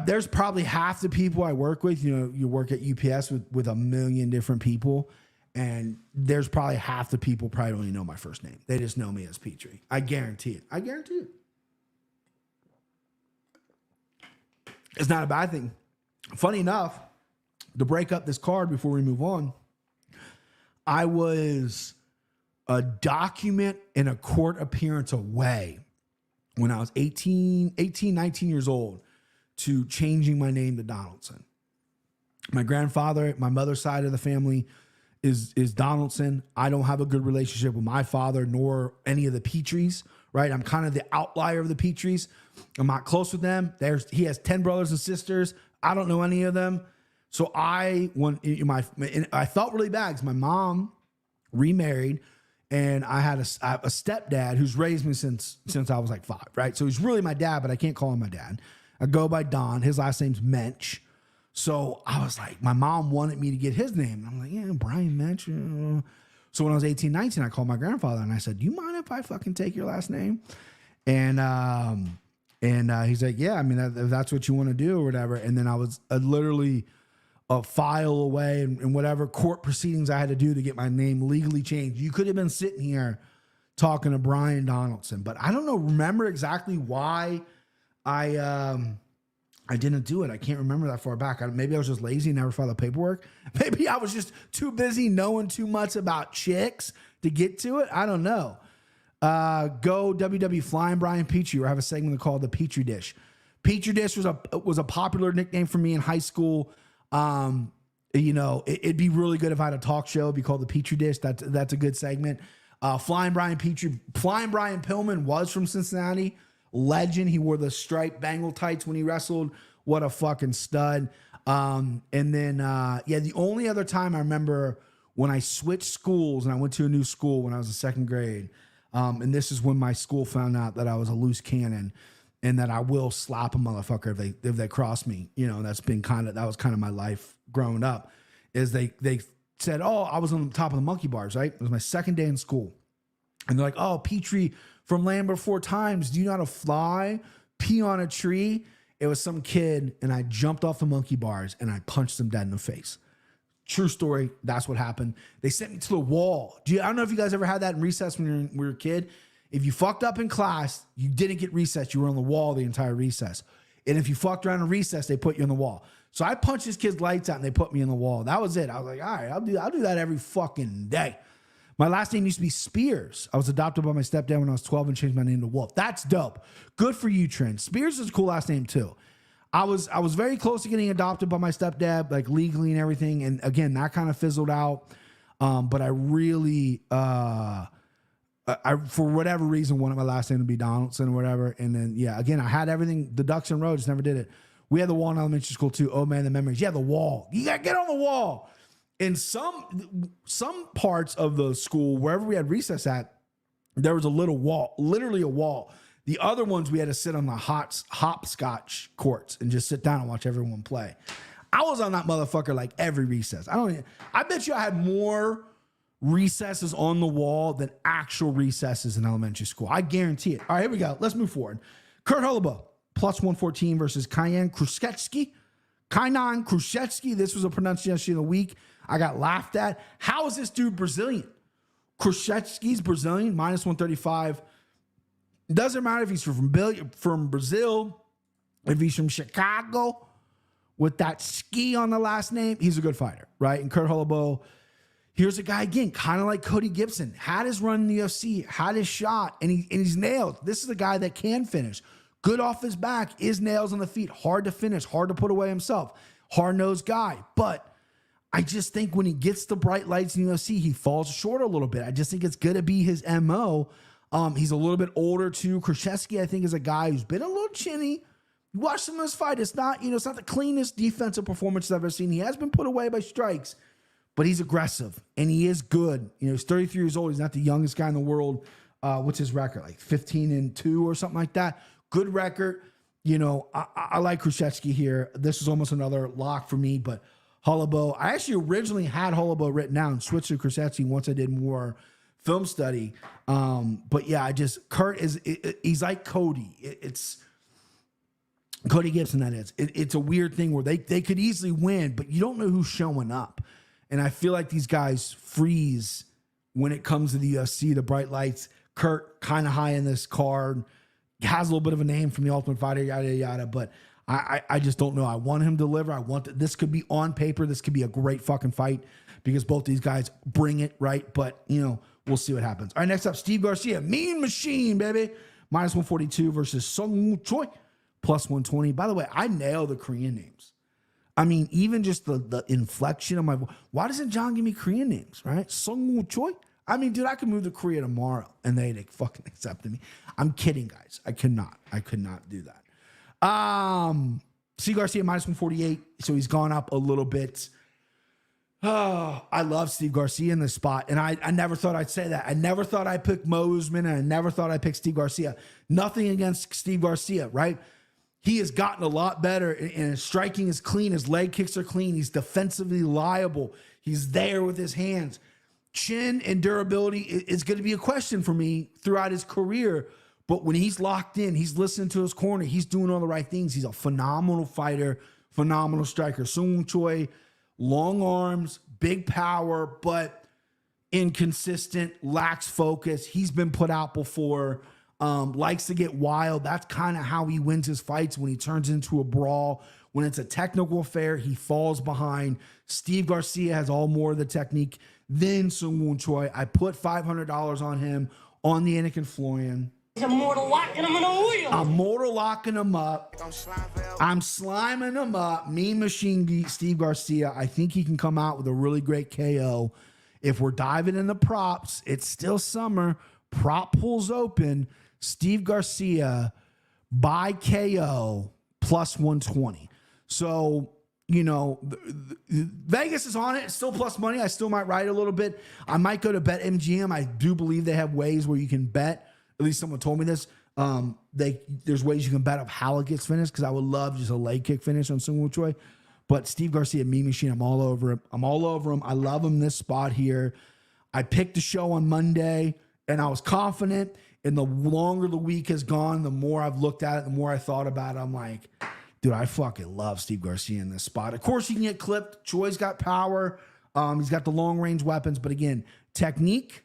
There's probably half the people I work with, you know, you work at UPS with a million different people, and there's probably half the people probably don't even know my first name. They just know me as Petrie. I guarantee it. I guarantee it. It's not a bad thing. Funny enough, to break up this card before we move on, I was a document in a court appearance away when I was 19 years old to changing my name to Donaldson. My grandfather, my mother's side of the family is Donaldson. I don't have a good relationship with my father nor any of the Petries, right? I'm kind of the outlier of the Petries. I'm not close with them. He has 10 brothers and sisters. I don't know any of them. So I felt really bad because my mom remarried and I had a stepdad who's raised me since I was like 5, right? So he's really my dad, but I can't call him my dad. I go by Don. His last name's Mensch. So I was like, my mom wanted me to get his name. And I'm like, yeah, Brian Mensch. So when I was 18, 19, I called my grandfather and I said, do you mind if I fucking take your last name? And he's like, yeah, I mean, if that's what you want to do or whatever. And then I was literally a file away and whatever court proceedings I had to do to get my name legally changed. You could have been sitting here talking to Brian Donaldson, but I don't remember exactly why I didn't do it. I can't remember that far back. Maybe I was just lazy, never filed the paperwork. Maybe I was just too busy knowing too much about chicks to get to it. I don't know. Go WW Flying Brian Petrie, or I have a segment called the Petri Dish. Petri Dish was a popular nickname for me in high school. It'd be really good if I had a talk show. It'd be called the Petri Dish. That's a good segment. Flying Brian Petrie. Flying Brian Pillman was from Cincinnati. Legend. He wore the striped Bengal tights when he wrestled. What a fucking stud. And then the only other time I remember when I switched schools and I went to a new school when I was in 2nd grade. And this is when my school found out that I was a loose cannon and that I will slap a motherfucker if they cross me. That was kind of my life growing up. Is they said, oh, I was on the top of the monkey bars, right? It was my 2nd day in school. And they're like, oh, Petrie from Lambert 4 times. Do you know how to fly? Pee on a tree? It was some kid, and I jumped off the monkey bars, and I punched him dead in the face. True story. That's what happened. They sent me to the wall. I don't know if you guys ever had that in recess when you were a kid. If you fucked up in class, you didn't get recess. You were on the wall the entire recess. And if you fucked around in recess, they put you on the wall. So I punched this kid's lights out, and they put me on the wall. That was it. I was like, all right, I'll do that every fucking day. My last name used to be Spears. I was adopted by my stepdad when I was 12 and changed my name to Wolf. That's dope. Good for you, Trent. Spears is a cool last name too. I was very close to getting adopted by my stepdad, like legally and everything. And again, that kind of fizzled out. But I really, for whatever reason, wanted my last name to be Donaldson or whatever. And then, again, I had everything, the ducks in a row, just never did it. We had the wall in elementary school too. Oh man, the memories. Yeah, the wall. You got to get on the wall. In some parts of the school, wherever we had recess at, there was a little wall, literally a wall. The other ones, we had to sit on the hopscotch courts and just sit down and watch everyone play. I was on that motherfucker like every recess. I bet you I had more recesses on the wall than actual recesses in elementary school. I guarantee it. All right, here we go. Let's move forward. Kurt Holobaugh, plus 114 versus Kainan Kruschewsky. Kainan Kruschewsky, this was a pronunciation of the week. I got laughed at. How is this dude Brazilian? Kruschewsky's Brazilian, minus 135. Doesn't matter if he's from Brazil, if he's from Chicago, with that ski on the last name, he's a good fighter, right? And Kurt Holobaugh, here's a guy, again, kind of like Cody Gibson, had his run in the UFC, had his shot, and he's nailed. This is a guy that can finish. Good off his back, is nails on the feet, hard to finish, hard to put away himself, hard-nosed guy. But I just think when he gets the bright lights in the UFC, he falls short a little bit. I just think it's going to be his MO. He's a little bit older too. Kruschewsky, I think, is a guy who's been a little chinny. You watch some of his fight. It's not the cleanest defensive performance I've ever seen. He has been put away by strikes, but he's aggressive and he is good. He's 33 years old. He's not the youngest guy in the world. What's his record? Like 15-2 or something like that. Good record. I like Kruschewsky here. This is almost another lock for me, but Holobaugh, I actually originally had Holobaugh written down, switched to Kruschewsky once I did more film study. But yeah, Kurt he's like Cody. It's Cody Gibson, that is. It's a weird thing where they could easily win, but you don't know who's showing up. And I feel like these guys freeze when it comes to the UFC, the bright lights. Kurt kind of high in this card, has a little bit of a name from the Ultimate Fighter, yada, yada, but I just don't know. I want him to deliver. This could be on paper. This could be a great fucking fight because both these guys bring it, right? But, we'll see what happens. All right, next up, Steve Garcia, Mean Machine, baby. Minus 142 versus Sung Choi, plus 120. By the way, I nail the Korean names. I mean, even just the inflection of my voice. Why doesn't John give me Korean names, right? Sungwoo Choi. I mean, dude, I could move to Korea tomorrow and they'd fucking accepted me. I'm kidding, guys. I could not do that. C. Garcia minus 148. So he's gone up a little bit. Oh, I love Steve Garcia in this spot. And I never thought I'd say that. I never thought I'd pick Mo Usman, and I never thought I'd pick Steve Garcia. Nothing against Steve Garcia, right? He has gotten a lot better, and his striking is clean. His leg kicks are clean. He's defensively liable. He's there with his hands. Chin and durability is going to be a question for me throughout his career. But when he's locked in, he's listening to his corner. He's doing all the right things. He's a phenomenal fighter, phenomenal striker. Sung Choi, long arms, big power, but inconsistent, lacks focus. He's been put out before. Likes to get wild. That's kind of how he wins his fights, when he turns into a brawl. When it's a technical affair, he falls behind. Steve Garcia has all more of the technique than Sungwoo Choi. I put $500 on him on the Anakin Florian. He's a mortal locking him in a wheel. I'm mortal locking him up. I'm sliming him up. Mean Machine Steve Garcia. I think he can come out with a really great KO. If we're diving into props, it's still summer. Prop pulls open. Steve Garcia by KO plus 120. So, you know, Vegas is on it. It's still plus money. I still might ride a little bit. I might go to BetMGM. I do believe they have ways where you can bet. At least someone told me this. There's ways you can bet up how it gets finished, because I would love just a leg kick finish on Sungwoo Choi. But Steve Garcia, Mean Machine, I'm all over him. I love him this spot here. I picked the show on Monday, and I was confident. And the longer the week has gone, the more I've looked at it, the more I thought about it. I'm like, dude, I fucking love Steve Garcia in this spot. Of course, he can get clipped. Choi's got power. He's got the long-range weapons. But again, technique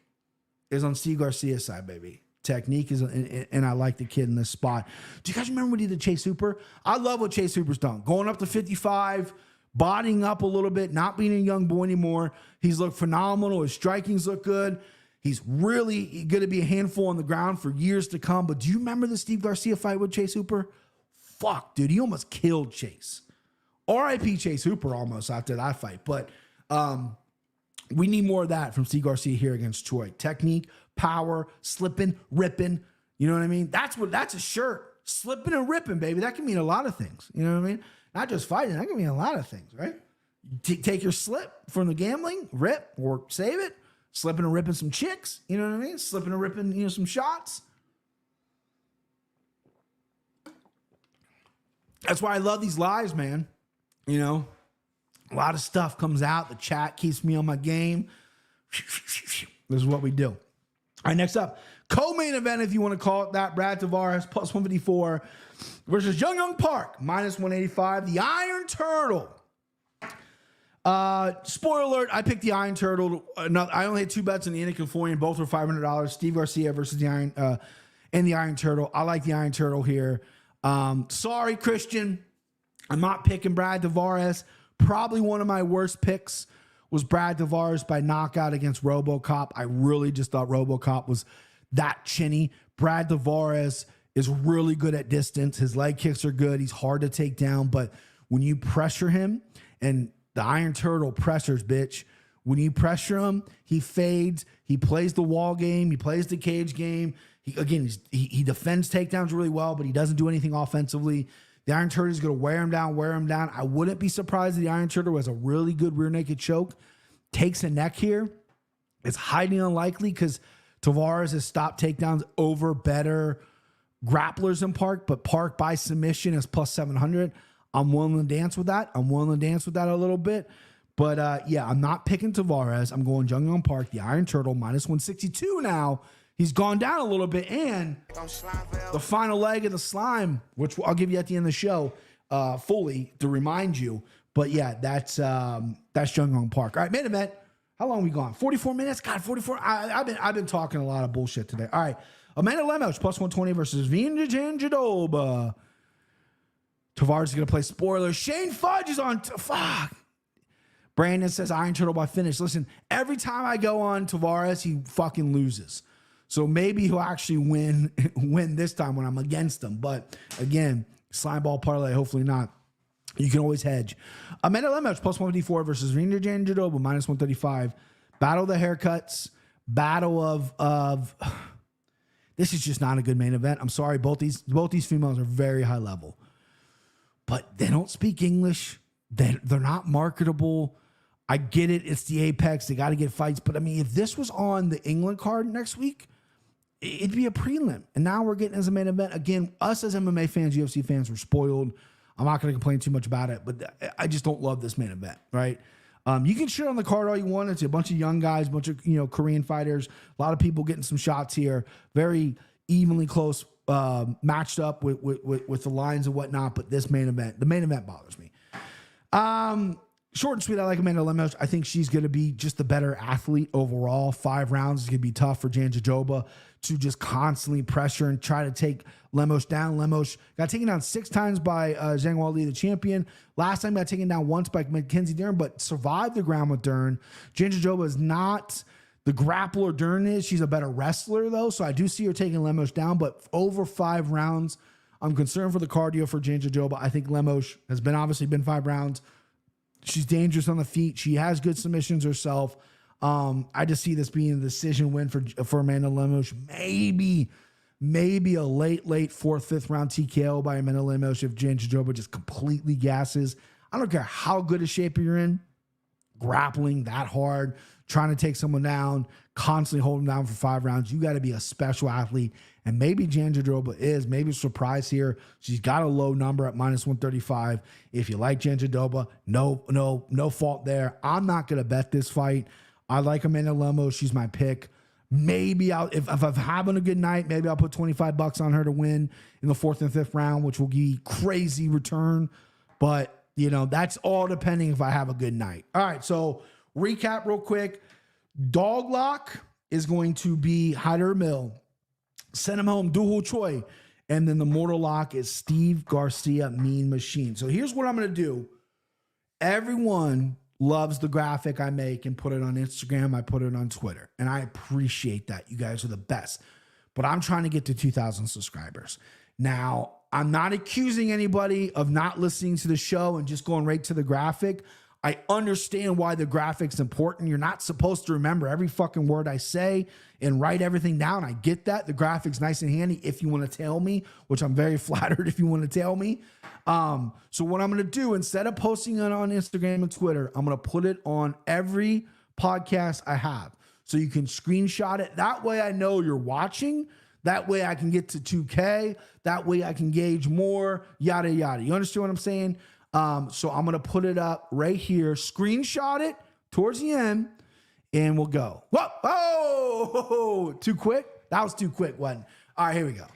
is on Steve Garcia's side, baby. Technique is, and I like the kid in this spot. Do you guys remember what he did to Chase Hooper? I love what Chase Hooper's done. Going up to 55, bodying up a little bit, not being a young boy anymore. He's looked phenomenal. His strikings look good. He's really going to be a handful on the ground for years to come. But do you remember the Steve Garcia fight with Chase Hooper? Fuck, dude. He almost killed Chase. R.I.P. Chase Hooper almost after that fight. But we need more of that from Steve Garcia here against Choi. Technique, power, slipping, ripping. You know what I mean? That's a shirt. Slipping and ripping, baby. That can mean a lot of things. You know what I mean? Not just fighting. That can mean a lot of things, right? Take your slip from the gambling, rip, or save it. Slipping and ripping some chicks. You know what I mean? Slipping and ripping, some shots. That's why I love these lives, man. You know, a lot of stuff comes out. The chat keeps me on my game. This is what we do. All right, next up, co-main event, if you want to call it that. Brad Tavares plus 154 versus Young Park minus 185. The Iron Turtle. Spoiler alert, I picked the Iron Turtle. I only had two bets on the Anakin Florian. Both were $500. Steve Garcia versus the Iron Turtle. I like the Iron Turtle here. Sorry, Christian. I'm not picking Brad Tavares. Probably one of my worst picks was Brad Tavares by knockout against RoboCop. I really just thought RoboCop was that chinny. Brad Tavares is really good at distance. His leg kicks are good. He's hard to take down. But when you pressure him, and the Iron Turtle pressures, bitch. When you pressure him, he fades. He plays the wall game. He plays the cage game. He defends takedowns really well, but he doesn't do anything offensively. The Iron Turtle is going to wear him down. I wouldn't be surprised if the Iron Turtle has a really good rear naked choke. Takes a neck here. It's highly unlikely because Tavares has stopped takedowns over better grapplers in Park, but Park by submission is plus 700. I'm willing to dance with that. A little bit. But yeah, I'm not picking Tavares. I'm going Jung Park, the Iron Turtle, minus 162 now. He's gone down a little bit. And the final leg of the slime, which I'll give you at the end of the show fully to remind you. But yeah, that's Jung Park. All right, main event. How long are we gone? 44 minutes? God, 44. I've been talking a lot of bullshit today. All right. Amanda Lemos, plus 120 versus Jandiroba. Tavares is going to play spoiler. Shane Fudge is on. Fuck. Brandon says Iron Turtle by finish. Listen, every time I go on Tavares, he fucking loses. So maybe he'll actually win this time when I'm against him. But again, slime ball parlay. Hopefully not. You can always hedge. Amanda Lemos plus 154 versus Rina Jandiroba minus 135. Battle of the haircuts. Battle of this is just not a good main event. I'm sorry. Both these females are very high level, but they don't speak English. They're not marketable. I get it. It's the Apex. They got to get fights. But I mean, if this was on the England card next week, it'd be a prelim. And now we're getting as a main event. Again, us as MMA fans, UFC fans, were spoiled. I'm not going to complain too much about it, but I just don't love this main event, right? You can shit on the card all you want. It's a bunch of young guys, a bunch of Korean fighters, a lot of people getting some shots here. Very evenly close, matched up with the lines and whatnot. But the main event bothers me. Short and sweet. I like Amanda Lemos. I think she's going to be just the better athlete overall. 5 rounds is going to be tough for Jandiroba to just constantly pressure and try to take Lemos down. Lemos got taken down 6 times by Zhang Weili, the champion. Last time got taken down once by Mackenzie Dern, but survived the ground with Dern. Jandiroba is not the grappler Dern is. She's a better wrestler, though, so I do see her taking Lemos down, but over 5 rounds, I'm concerned for the cardio for Jandiroba. I think Lemos has obviously been 5 rounds. She's dangerous on the feet. She has good submissions herself. I just see this being a decision win for Amanda Lemos. Maybe a late 4th, 5th round TKO by Amanda Lemos if Jandiroba just completely gasses. I don't care how good a shape you're in, grappling that hard, trying to take someone down, constantly holding down for 5 rounds. You got to be a special athlete. And maybe Jandiroba is. Maybe a surprise here. She's got a low number at minus 135. If you like Jandiroba, no fault there. I'm not going to bet this fight. I like Amanda Lemos. She's my pick. Maybe if I'm having a good night, maybe I'll put $25 on her to win in the 4th and 5th round, which will be crazy return. But, that's all depending if I have a good night. All right, so recap real quick. Dog lock is going to be Amil. Send him home, Choi. And then the mortal lock is Steve Garcia, Mean Machine. So here's what I'm going to do. Everyone loves the graphic I make and put it on Instagram. I put it on Twitter. And I appreciate that. You guys are the best. But I'm trying to get to 2,000 subscribers. Now, I'm not accusing anybody of not listening to the show and just going right to the graphic. I understand why the graphic's important. You're not supposed to remember every fucking word I say and write everything down. I get that. The graphic's nice and handy if you want to tell me, which I'm very flattered if you want to tell me. So what I'm going to do, instead of posting it on Instagram and Twitter, I'm going to put it on every podcast I have. So you can screenshot it. That way I know you're watching. That way I can get to 2K. That way I can gauge more, yada, yada. You understand what I'm saying? So I'm going to put it up right here, screenshot it towards the end, and we'll go. Whoa, oh, too quick? That was too quick, wasn't it? All right, here we go.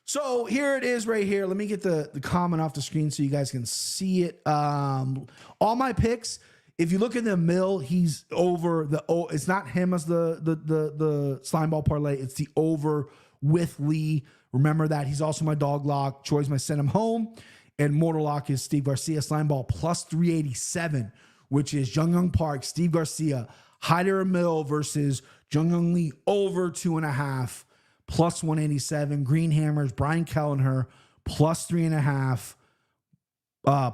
So here it is right here. Let me get the comment off the screen so you guys can see it. All my picks, if you look at the Amil, he's over it's not him as the slime ball parlay. It's the over with Lee. Remember that. He's also my dog lock. Choi's my send him home. And mortal lock is Steve Garcia, slime ball plus 387, which is Jung Young Park, Steve Garcia, Amil versus Jung Young Lee over 2.5, plus 187. Green Hammers, Brian Kelleher, plus 3.5.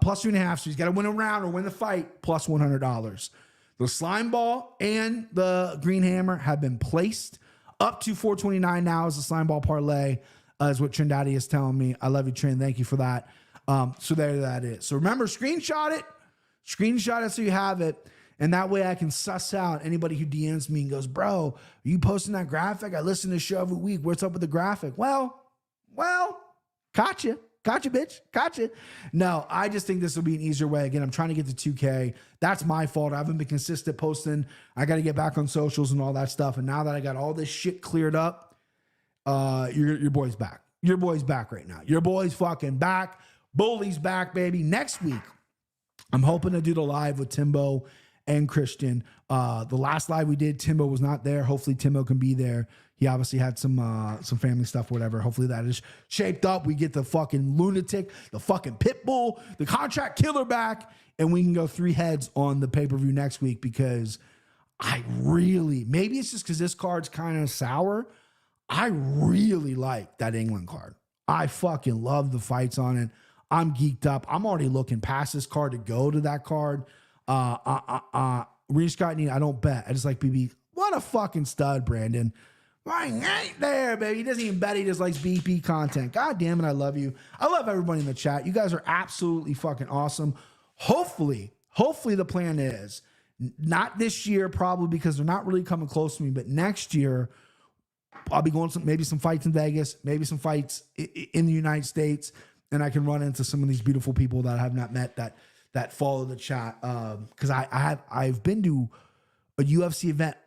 Plus 2.5. So he's got to win a round or win the fight, plus $100. The slime ball and the green hammer have been placed up to 429 now as the slime ball parlay, is what Trindaddy is telling me. I love you, Trind. Thank you for that. So there that is. So remember, screenshot it so you have it. And that way I can suss out anybody who DMs me and goes, bro, are you posting that graphic? I listen to the show every week. What's up with the graphic? Well, gotcha, bitch. Gotcha. No, I just think this will be an easier way. Again, I'm trying to get to 2K. That's my fault. I haven't been consistent posting. I got to get back on socials and all that stuff. And now that I got all this shit cleared up, your boy's back. Your boy's back right now. Your boy's fucking back. Bully's back, baby. Next week, I'm hoping to do the live with Timbo and Christian. The last live we did, Timbo was not there. Hopefully Timbo can be there. He obviously had some family stuff, whatever. Hopefully that is shaped up. We get the fucking lunatic, the fucking pit bull, the contract killer back, and we can go 3 heads on the pay-per-view next week because maybe it's just because this card's kind of sour. I really like that England card. I fucking love the fights on it. I'm geeked up. I'm already looking past this card to go to that card. Reed Scott, I don't bet. I just like BB. What a fucking stud, Brandon. Right there, baby. He doesn't even bet. He just likes BP content. God damn it, I love you. I love everybody in the chat. You guys are absolutely fucking awesome. Hopefully the plan is not this year, probably because they're not really coming close to me, but next year I'll be going maybe some fights in Vegas, maybe some fights in the United States, and I can run into some of these beautiful people that I have not met that follow the chat. Because I've been to a UFC event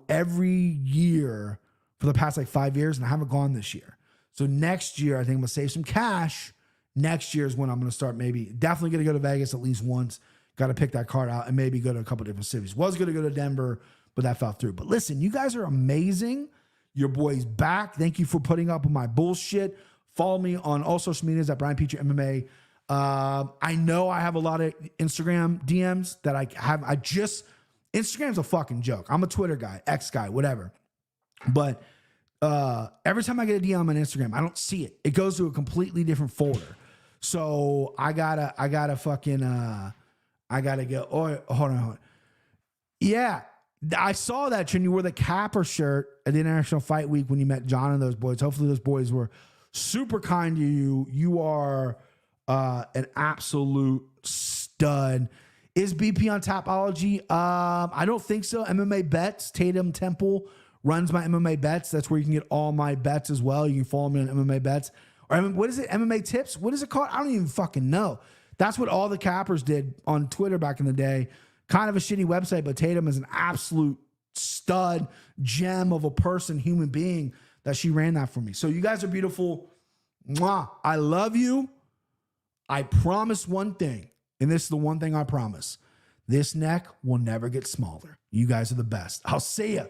every year for the past like 5 years, and I haven't gone this year. So next year, I think I'm gonna save some cash. Next year is when I'm gonna start. Definitely gonna go to Vegas at least once. Got to pick that card out and maybe go to a couple different cities. Was gonna go to Denver, but that fell through. But listen, you guys are amazing. Your boy's back. Thank you for putting up with my bullshit. Follow me on all social medias at Brian Peter MMA. I know I have a lot of Instagram DMs that I have. Instagram's a fucking joke. I'm a Twitter guy, X guy, whatever. But every time I get a DM on Instagram, I don't see it. It goes to a completely different folder. So I gotta go. Oh, hold on. Yeah. I saw that when you wore the Capper shirt at the International Fight Week when you met John and those boys. Hopefully those boys were super kind to you. You are an absolute stud. Is BP on Tapology? I don't think so. MMA Bets, Tatum Temple runs my MMA Bets. That's where you can get all my bets as well. You can follow me on MMA Bets. Or what is it? MMA Tips? What is it called? I don't even fucking know. That's what all the cappers did on Twitter back in the day. Kind of a shitty website, but Tatum is an absolute stud, gem of a person, human being, that she ran that for me. So you guys are beautiful. Mwah. I love you. I promise one thing, and this is the one thing I promise. This neck will never get smaller. You guys are the best. I'll see ya.